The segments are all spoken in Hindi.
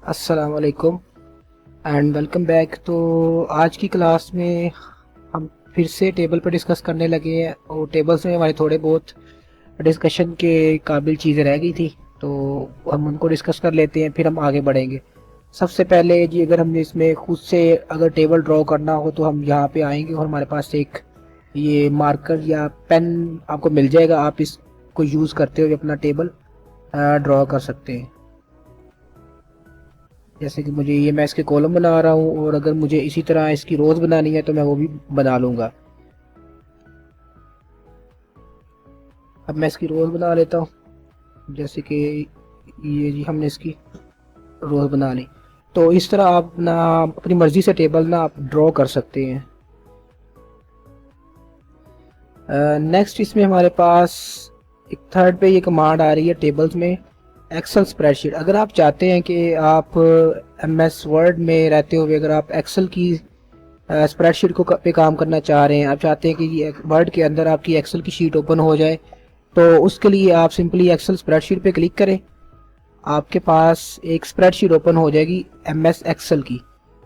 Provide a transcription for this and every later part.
अस्सलाम वालेकुम एंड वेलकम बैक। तो आज की क्लास में हम फिर से टेबल पर डिस्कस करने लगे हैं और टेबल्स में हमारे थोड़े बहुत डिस्कशन के काबिल चीज़ें रह गई थी, तो हम उनको डिस्कस कर लेते हैं, फिर हम आगे बढ़ेंगे। सबसे पहले जी, अगर हमने इसमें खुद से अगर टेबल ड्रॉ करना हो तो हम यहाँ पे आएंगे और हमारे पास एक ये मार्कर या पेन आपको मिल जाएगा। आप इसको यूज़ करते हुए अपना टेबल ड्रॉ कर सकते हैं। जैसे कि मुझे ये मैं इसके कॉलम बना रहा हूँ, और अगर मुझे इसी तरह इसकी रोज़ बनानी है तो मैं वो भी बना लूँगा। अब मैं इसकी रोज़ बना लेता हूँ। जैसे कि ये जी, हमने इसकी रोज़ बना ली। तो इस तरह आप ना अपनी मर्ज़ी से टेबल ना आप ड्रॉ कर सकते हैं। नेक्स्ट इसमें हमारे पास एक थर्ड पे ये कमांड आ रही है टेबल्स में, एक्सेल स्प्रेडशीट। अगर आप चाहते हैं कि आप एमएस वर्ड में रहते हुए अगर आप एक्सेल की स्प्रेडशीट को पे काम करना चाह रहे हैं, आप चाहते हैं कि ये वर्ड के अंदर आपकी एक्सेल की शीट ओपन हो जाए, तो उसके लिए आप सिंपली एक्सेल स्प्रेडशीट पे क्लिक करें। आपके पास एक स्प्रेडशीट ओपन हो जाएगी एमएस एक्सेल की।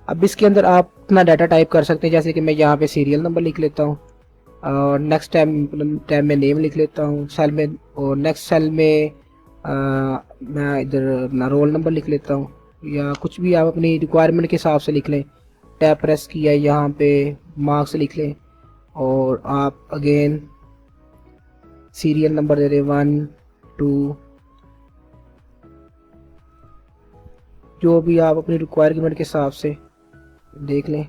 अब इसके अंदर आप अपना डाटा टाइप कर सकते हैं। जैसे कि मैं यहाँ पे सीरियल नंबर लिख लेता हूँ, और नेक्स्ट टाइम में नेम लिख लेता हूँ सेल में, और नेक्स्ट सेल में मैं इधर अपना रोल नंबर लिख लेता हूँ, या कुछ भी आप अपनी रिक्वायरमेंट के हिसाब से लिख लें। टैब प्रेस किया, यहाँ पे मार्क्स लिख लें, और आप अगेन सीरियल नंबर दे दें 1 2, जो भी आप अपनी रिक्वायरमेंट के हिसाब से देख लें।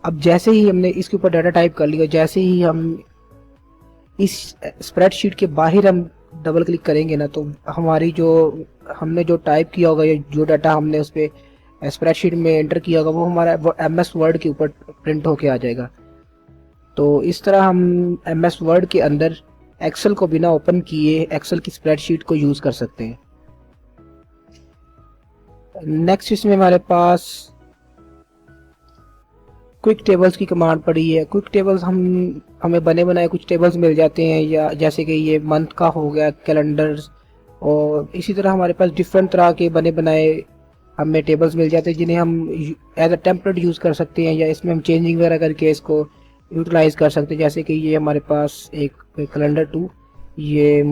अब जैसे ही हमने इसके ऊपर डाटा टाइप कर लिया, जैसे ही हम इस स्प्रेडशीट के बाहर हम डबल क्लिक करेंगे ना, तो हमारी जो हमने जो टाइप किया होगा या जो डाटा हमने उस पर स्प्रेडशीट में एंटर किया होगा वो हमारा एमएस वर्ड के ऊपर प्रिंट होके आ जाएगा। तो इस तरह हम एमएस वर्ड के अंदर एक्सेल को बिना ओपन किए एक्सेल की स्प्रेडशीट को यूज़ कर सकते हैं। नेक्स्ट इसमें हमारे पास क्विक टेबल्स की कमांड पड़ी है। क्विक टेबल्स हमें बने बनाए कुछ टेबल्स मिल जाते हैं, या जैसे कि ये मंथ का हो गया, कैलेंडर्स, और इसी तरह हमारे पास डिफरेंट तरह के बने बनाए हमें टेबल्स मिल जाते हैं, जिन्हें हम एज अ टेम्पलेट यूज़ कर सकते हैं, या इसमें हम चेंजिंग वगैरह करके इसको यूटिलाइज कर सकते हैं। जैसे कि ये हमारे पास एक कैलेंडर 2, ये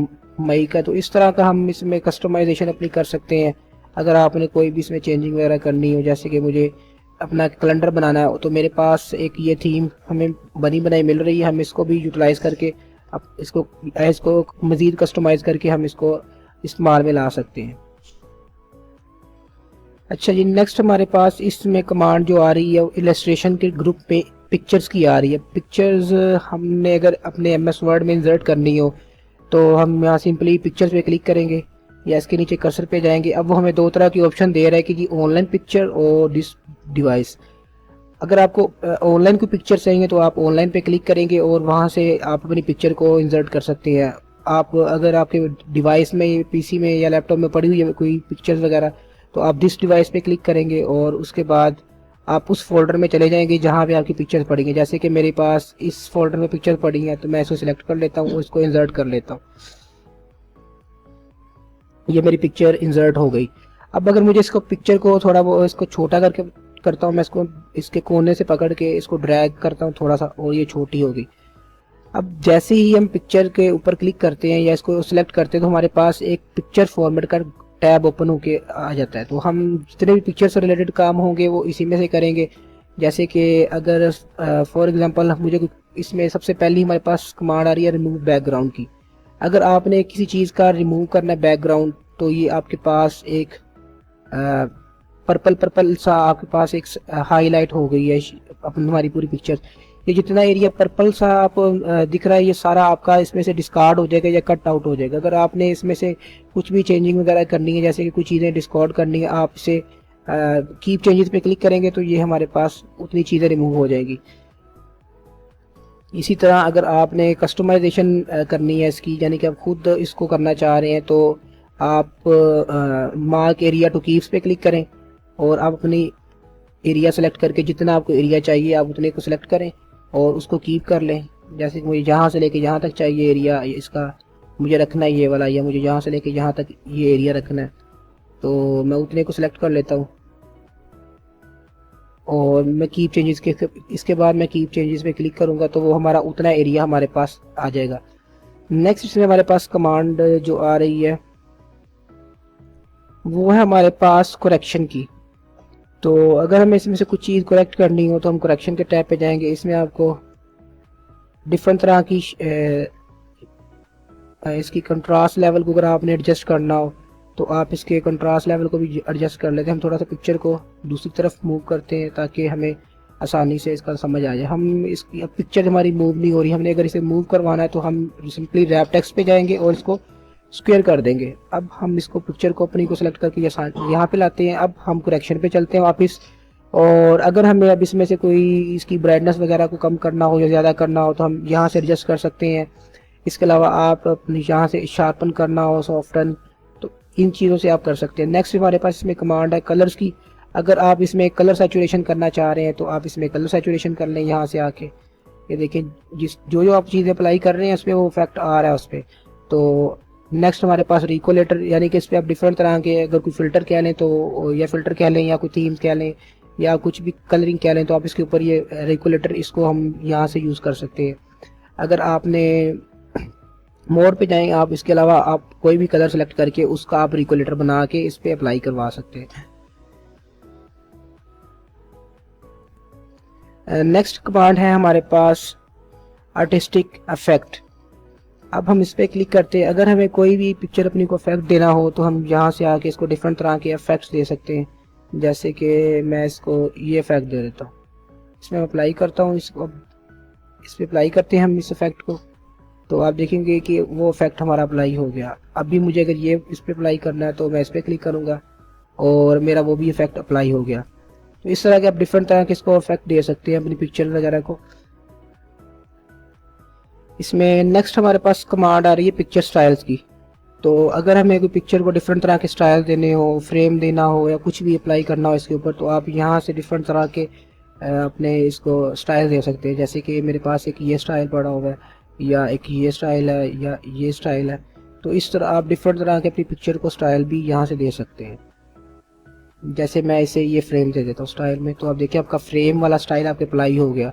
मई का, तो इस तरह का हम इसमें कस्टमाइजेशन अपनी कर सकते हैं। अगर आपने कोई भी इसमें चेंजिंग वगैरह करनी हो, जैसे कि मुझे अपना कैलेंडर बनाना है, तो मेरे पास एक ये थीम हमें बनी बनाई मिल रही है, हम इसको भी यूटिलाइज करके अब इसको मज़ीद कस्टमाइज़ करके हम इसको इस्तेमाल में ला सकते हैं। अच्छा जी, नेक्स्ट हमारे पास इसमें कमांड जो आ रही है इलस्ट्रेशन के ग्रुप पे पिक्चर्स की आ रही है। पिक्चर्स हमने अगर अपने एमएस वर्ड में इंसर्ट करनी हो तो हम यहाँ सिंपली पिक्चर्स पे क्लिक करेंगे, या इसके नीचे कर्सर पे जाएंगे। अब वो हमें दो तरह की ऑप्शन दे रहा है कि ऑनलाइन पिक्चर और दिस डिवाइस। अगर आपको ऑनलाइन कोई पिक्चर चाहिए तो आप ऑनलाइन पे क्लिक करेंगे और वहाँ से आप अपनी पिक्चर को इंसर्ट कर सकते हैं। आप अगर आपके डिवाइस में, पीसी में या लैपटॉप में पड़ी हुई है कोई पिक्चर्स वगैरह, तो आप दिस डिवाइस पे क्लिक करेंगे और उसके बाद आप उस फोल्डर में चले जाएंगे जहाँ पे आपकी पिक्चर्स पड़ी हैं। जैसे कि मेरे पास इस फोल्डर में पिक्चर पड़ी हैं, तो मैं इसको सिलेक्ट कर लेता हूँ और इसको इंसर्ट कर लेता हूँ। ये मेरी पिक्चर इंसर्ट हो गई। अब अगर मुझे इसको पिक्चर को थोड़ा वो इसको छोटा करके करता हूँ, मैं इसको इसके कोने से पकड़ के इसको ड्रैग करता हूँ थोड़ा सा, और ये छोटी हो गई। अब जैसे ही हम पिक्चर के ऊपर क्लिक करते हैं या इसको सिलेक्ट करते हैं, तो हमारे पास एक पिक्चर फॉर्मेट का टैब ओपन होके आ जाता है। तो हम जितने भी पिक्चर से रिलेटेड काम होंगे वो इसी में से करेंगे। जैसे कि अगर फॉर एग्जांपल मुझे इसमें सबसे पहली हमारे पास कमांड आ रही है रिमूव बैकग्राउंड की। अगर आपने किसी चीज़ का रिमूव करना है बैकग्राउंड, तो ये आपके पास एक पर्पल पर्पल सा आपके पास एक हाईलाइट हो गई है अपनी हमारी पूरी पिक्चर। ये जितना एरिया पर्पल सा आप दिख रहा है, ये सारा आपका इसमें से डिस्कार्ड हो जाएगा या कट आउट हो जाएगा। अगर आपने इसमें से कुछ भी चेंजिंग वगैरह करनी है, जैसे कि कुछ चीज़ें डिस्कार्ड करनी है, आप इसे कीप चेंजेस पे क्लिक करेंगे तो ये हमारे पास उतनी चीज़ें रिमूव हो जाएगी। इसी तरह अगर आपने कस्टमाइजेशन करनी है इसकी, यानी कि आप खुद इसको करना चाह रहे हैं, तो आप मार्क एरिया टू कीप्स पे क्लिक करें और आप अपनी एरिया सेलेक्ट करके जितना आपको एरिया चाहिए आप उतने को सिलेक्ट करें और उसको कीप कर लें। जैसे कि मुझे यहाँ से लेके यहाँ तक चाहिए एरिया इसका मुझे रखना है ये वाला, या मुझे यहाँ से लेके यहाँ तक ये एरिया रखना है, तो मैं उतने को सिलेक्ट कर लेता हूँ और मैं कीप चेंजेस के इसके बाद मैं कीप चेंजेस पे क्लिक करूँगा तो वो हमारा उतना एरिया हमारे पास आ जाएगा। नेक्स्ट इसमें हमारे पास कमांड जो आ रही है वो है हमारे पास करेक्शन की। तो अगर हमें इसमें से कुछ चीज़ करेक्ट करनी हो तो हम करेक्शन के टैब पे जाएंगे। इसमें आपको डिफरेंट तरह की इसकी कंट्रास्ट लेवल को अगर आपने एडजस्ट करना हो तो आप इसके कंट्रास्ट लेवल को भी एडजस्ट कर लेते हैं। हम थोड़ा सा पिक्चर को दूसरी तरफ मूव करते हैं ताकि हमें आसानी से इसका समझ आ जाए। हम इसकी अब पिक्चर हमारी मूव नहीं हो रही, हमने अगर इसे मूव करवाना है तो हम सिंपली रैप टेक्स्ट पे जाएंगे और इसको स्क्वायर कर देंगे। अब हम इसको पिक्चर को अपनी को सेलेक्ट करके यहाँ पे लाते हैं। अब हम करेक्शन पे चलते हैं वापस, और अगर हमें अब इसमें से कोई इसकी ब्राइटनेस वगैरह को कम करना हो या ज़्यादा करना हो तो हम यहाँ से एडजस्ट कर सकते हैं। इसके अलावा आप अपनी यहाँ से शार्पन करना हो, सॉफ्टन, तो इन चीज़ों से आप कर सकते हैं। नेक्स्ट हमारे पास इसमें कमांड है कलर्स की। अगर आप इसमें कलर सैचुरेशन करना चाह रहे हैं तो आप इसमें कलर सैचुरेशन कर लें यहाँ से आके। ये देखिए जो आप चीज़ें अप्लाई कर रहे हैं उस पर वो इफेक्ट आ रहा है उस पर। तो नेक्स्ट हमारे पास रिकोलेटर, यानी कि इस पर आप डिफरेंट तरह के अगर कोई फ़िल्टर कह लें तो या फ़िल्टर कह लें या कोई थीम्स कह लें या कुछ भी कलरिंग कह लें तो आप इसके ऊपर ये रिकोलेटर इसको हम यहाँ से यूज़ कर सकते हैं। अगर आपने मोड पे जाएं आप, इसके अलावा आप कोई भी कलर सेलेक्ट करके उसका आप रिकोलेटर बना के इस पे अप्लाई करवा सकते हैं। नेक्स्ट कमांड है हमारे पास आर्टिस्टिक इफेक्ट। अब हम इस पर क्लिक करते हैं। अगर हमें कोई भी पिक्चर अपनी को इफेक्ट देना हो तो हम यहाँ से आके इसको डिफरेंट तरह के इफेक्ट्स दे सकते हैं। जैसे कि मैं इसको ये इफेक्ट दे देता हूँ, इसमें अप्लाई करता हूँ इसको। इस पर अप्लाई करते हैं हम इस इफेक्ट को, तो आप देखेंगे कि वो इफेक्ट हमारा अप्लाई हो गया। अब भी मुझे अगर ये इस पर अप्लाई करना है तो मैं इस पर क्लिक करूँगा और मेरा वो भी इफेक्ट अप्लाई हो गया। तो इस तरह के आप डिफरेंट तरह के इसको इफेक्ट दे सकते हैं अपनी पिक्चर वगैरह को। इसमें नेक्स्ट हमारे पास कमांड आ रही है पिक्चर स्टाइल्स की। तो अगर हमें कोई पिक्चर को डिफरेंट तरह के स्टाइल देने हो, फ्रेम देना हो या कुछ भी अप्लाई करना हो इसके ऊपर, तो आप यहाँ से डिफरेंट तरह के अपने इसको स्टाइल दे सकते हैं। जैसे कि मेरे पास एक ये स्टाइल पड़ा हुआ है या एक ये स्टाइल है या ये स्टाइल है, तो इस तरह आप डिफरेंट तरह के अपनी पिक्चर को स्टाइल भी यहाँ से दे सकते हैं। जैसे मैं इसे ये फ्रेम दे देता हूँ स्टाइल में, तो आप देखिए आपका फ्रेम वाला स्टाइल आपके अप्लाई हो गया।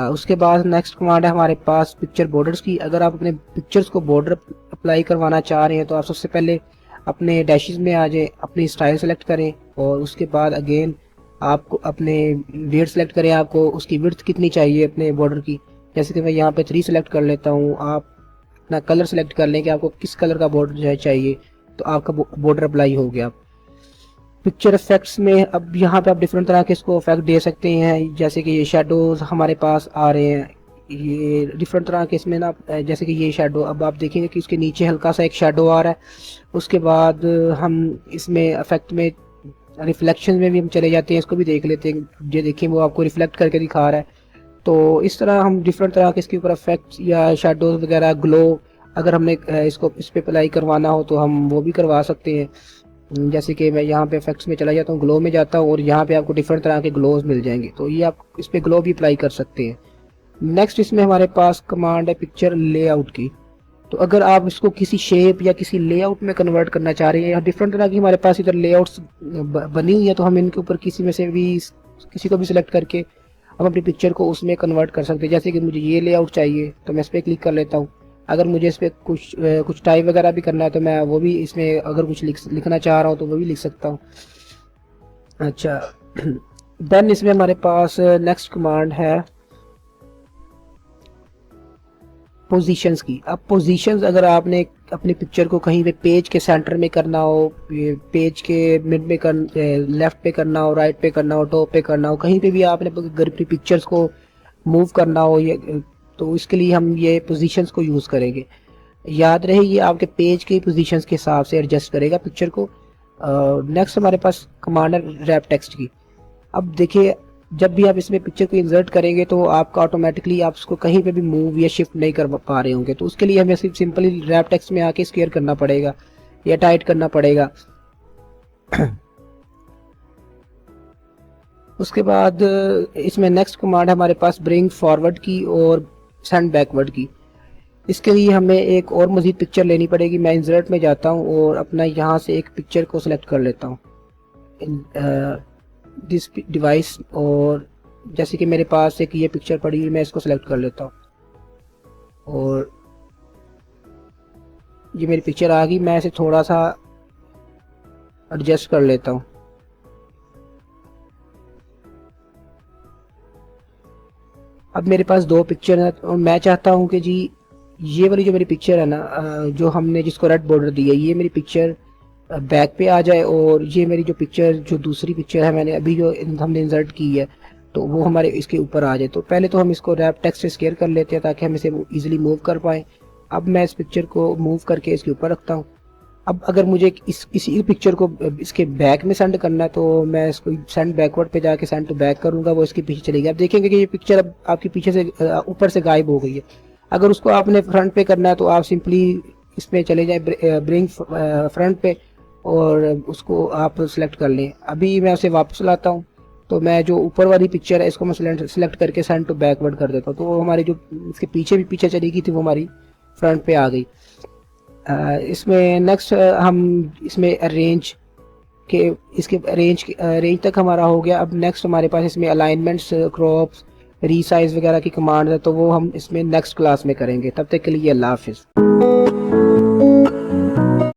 उसके बाद नेक्स्ट कमांड है हमारे पास पिक्चर बॉर्डर्स की। अगर आप अपने पिक्चर्स को बॉर्डर अप्लाई करवाना चाह रहे हैं तो आप सबसे पहले अपने डैशेस में आ जाए, अपनी स्टाइल सेलेक्ट करें और उसके बाद अगेन आपको अपने विड्थ सेलेक्ट करें, आपको उसकी विड्थ कितनी चाहिए अपने बॉर्डर की। जैसे कि मैं यहाँ पे 3 सेलेक्ट कर लेता हूँ। आप अपना कलर सेलेक्ट कर लें कि आपको किस कलर का बॉर्डर चाहिए, तो आपका बॉर्डर अप्लाई हो गया। पिक्चर इफेक्ट्स में अब यहाँ पे आप डिफरेंट तरह के इसको इफेक्ट दे सकते हैं। जैसे कि ये शेडोज हमारे पास आ रहे हैं, ये डिफरेंट तरह के इसमें ना, जैसे कि ये शेडो, अब आप देखेंगे कि उसके नीचे हल्का सा एक शेडो आ रहा है। उसके बाद हम इसमें इफेक्ट में रिफ्लेक्शन में भी हम चले जाते हैं, इसको भी देख लेते हैं। ये देखिए वो आपको रिफ्लेक्ट करके दिखा रहा है। तो इस तरह हम डिफरेंट तरह के इसके ऊपर इफेक्ट्स या शेडोज वगैरह, ग्लो, अगर हमने इसको इस पर अप्लाई करवाना हो तो हम वो भी करवा सकते हैं। जैसे कि मैं यहाँ पे इफेक्ट्स में चला जाता हूँ, ग्लो में जाता हूँ और यहाँ पे आपको डिफरेंट तरह के ग्लोज मिल जाएंगे, तो ये आप इस पे ग्लो भी अप्लाई कर सकते हैं। नेक्स्ट इसमें हमारे पास कमांड है पिक्चर लेआउट की। तो अगर आप इसको किसी शेप या किसी लेआउट में कन्वर्ट करना चाह रहे हैं, या डिफरेंट तरह की हमारे पास इधर लेआउट्स बनी हुई है, तो हम इनके ऊपर किसी में से भी किसी को भी सिलेक्ट करके हम अपनी पिक्चर को उसमें कन्वर्ट कर सकते हैं। जैसे कि मुझे ये लेआउट चाहिए तो मैं इस पर क्लिक कर लेता हूँ। अगर मुझे इस पर कुछ टाइप वगैरह भी करना है तो मैं वो भी इसमें अगर कुछ लिखना चाह रहा हूँ तो वो भी लिख सकता हूँ। अच्छा, देन इसमें हमारे पास नेक्स्ट कमांड है पोजीशंस की। अब पोजीशंस अगर आपने अपनी पिक्चर को कहीं पे पेज के सेंटर में करना हो, पेज के मिड में लेफ्ट पे करना हो, राइट पे करना हो, टॉप पे करना हो, कहीं पे भी आपने अगर अपनी पिक्चर्स को मूव करना हो, ये तो इसके लिए हम ये पोजीशंस को यूज़ करेंगे। याद रहे ये आपके पेज के पोजीशंस के हिसाब से एडजस्ट करेगा पिक्चर को। नेक्स्ट हमारे पास कमांड है रैप टेक्स्ट की। अब देखिए जब भी आप इसमें पिक्चर को इंसर्ट करेंगे तो आपका ऑटोमेटिकली आप उसको कहीं पे भी मूव या शिफ्ट नहीं कर पा रहे होंगे, तो उसके लिए हमें सिर्फ सिंपली रैप टेक्स्ट में आके स्क्वायर करना पड़ेगा या टाइट करना पड़ेगा। उसके बाद इसमें नेक्स्ट कमांड है हमारे पास ब्रिंग फॉरवर्ड की और सेंड बैकवर्ड की। इसके लिए हमें एक और मज़ीद पिक्चर लेनी पड़ेगी। मैं इंसर्ट में जाता हूँ और अपना यहाँ से एक पिक्चर को सिलेक्ट कर लेता हूँ दिस डिवाइस, और जैसे कि मेरे पास एक ये पिक्चर पड़ी हुई, मैं इसको सिलेक्ट कर लेता हूँ और ये मेरी पिक्चर आ गई। मैं इसे थोड़ा सा एडजस्ट कर लेता हूँ। अब मेरे पास दो पिक्चर है और मैं चाहता हूँ कि जी ये वाली जो मेरी पिक्चर है ना, जो हमने जिसको रेड बॉर्डर दी है, ये मेरी पिक्चर बैक पे आ जाए, और ये मेरी जो पिक्चर जो दूसरी पिक्चर है मैंने अभी जो हमने इंसर्ट की है तो वो हमारे इसके ऊपर आ जाए। तो पहले तो हम इसको रैप टेक्स्ट से स्केयर कर लेते हैं ताकि हम इसे इजीली मूव कर पाएँ। अब मैं इस पिक्चर को मूव करके इसके ऊपर रखता हूँ। अब अगर मुझे इसी पिक्चर को इसके बैक में सेंड करना है तो मैं इसको सेंड बैकवर्ड पे जाके सेंड टू बैक करूँगा, वो इसके पीछे चलेगी। आप देखेंगे कि ये पिक्चर अब आपके पीछे से ऊपर से गायब हो गई है। अगर उसको आपने फ्रंट पे करना है तो आप सिंपली इसमें चले जाएं ब्रिंग फ्रंट पे और उसको आप सिलेक्ट कर लें। अभी मैं उसे वापस लाता हूँ तो मैं जो ऊपर वाली पिक्चर है इसको मैं सिलेक्ट करके सेंड टू बैकवर्ड कर देता हूँ, तो वो हमारी जो इसके पीछे भी पीछे चली गई थी वो हमारी फ्रंट पे आ गई। इसमें नेक्स्ट हम इसमें अरेंज के इसके रेंज तक हमारा हो गया। अब नेक्स्ट हमारे पास इसमें अलाइनमेंट्स, क्रॉप्स, रीसाइज वगैरह की कमांड है, तो वो हम इसमें नेक्स्ट क्लास में करेंगे। तब तक के लिए अल्लाह हाफिज़।